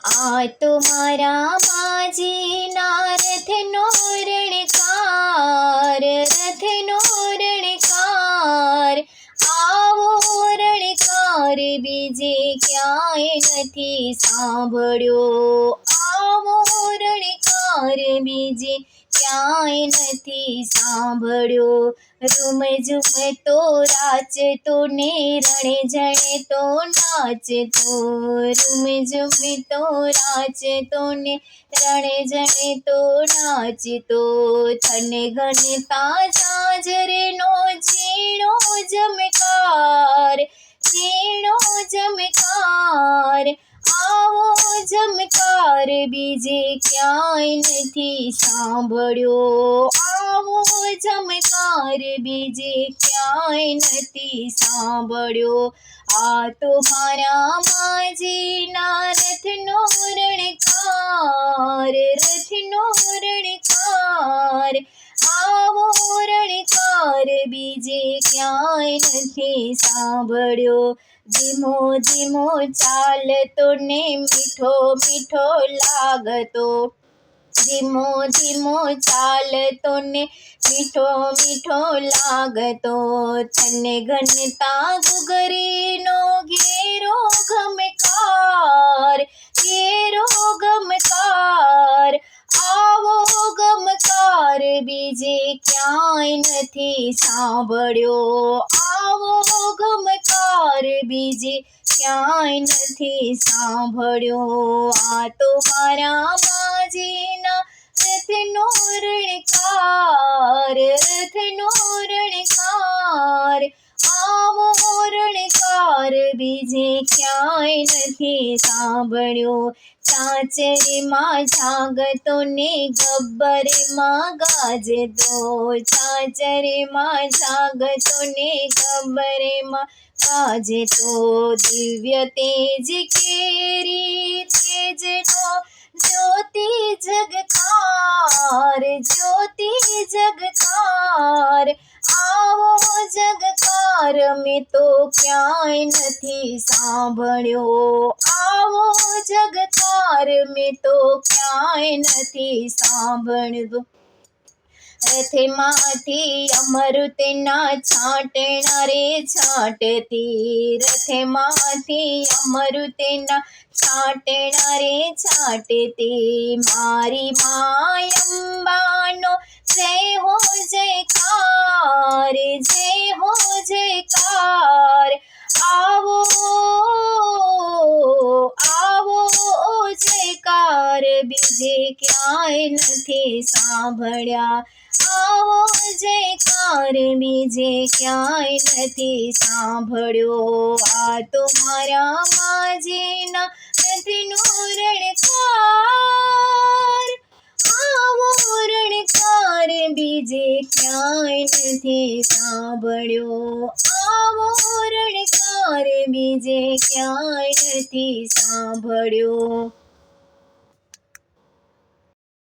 આ તો મારા માજીના રથનો રણકાર, રથનો રણકાર. આવો રણકાર બીજે ક્યાંય નથી સાંભળ્યો, આવો રણકાર બીજે ક્યાંય નથી સાંભળ્યો. રૂમ ઝૂમ તો રાચતો ને રણે જણે તો નાચતો, રૂમ ઝૂમ તો રાચતો ને રણે જણે તો નાચતો. થને ઘનતા ઝાંઝરનો ઝીણો ઝમકાર, ઝીણો ઝમકાર. આવો ઝમકાર બીજે ક્યાંય નથી સાંભળ્યો, આવો ઝમકાર બીજે ક્યાંય નથી સાંભળ્યો. આ તો મારા માજીના રથનો રણકાર, રથનો રણકાર. આવો રણકાર બીજે ક્યાંય નથી સાંભળ્યો. ધીમો ધીમો ચાલતો ને મીઠો મીઠો લાગતો, ધીમો ધીમો ચાલતો ને મીઠો મીઠો લાગતો. થને ઘનતા ઘૂઘરીનો ઘેરો ઘમકાર, ઘેરો ઘમકાર. આવો ગમકાર બીજે ક્યાંય નથી સાંભળ્યો, આવો ગમકાર બીજે ક્યાંય નથી સાંભળ્યો. આ તો મારા માજીના રથનો રણકાર, રથનો રણકાર. આવો રણકાર બીજે ક્યાંય નથી સાંભળ્યો. ચાંચરીમાં જાગતો ને ગબ્બરમાં ગાજતો, ચાંચરીમાં જાગતો ને ગબ્બરમાં ગાજતો. દિવ્ય તેજ કેરી તેજનો જ્યોતિ જગકાર, જ્યોતિ જગકાર. આવો જગકાર મેં તો ક્યાંય નથી સાંભળ્યો, આવો જગકાર મેં તો ક્યાંય નથી સાંભળ્યો. રથમાંથી અમૃતના છાંટણા રે છાંટતી, રથમાંથી અમૃતના છાંટણા રે છાંટતી. મારી માય અંબાનો જય હો જયકાર, જય હો જયકાર. આવો આવો જયકાર બીજે ક્યાંય નથી સાંભળ્યા, આવો જયકાર બીજે ક્યાંય નથી સાંભળ્યો. આ તો મારા માજીના રથનો રણકાર, આવો રણકાર બીજે ક્યાંય નથી સાંભળ્યો, આવો રણકાર બીજે ક્યાંય નથી સાંભળ્યો.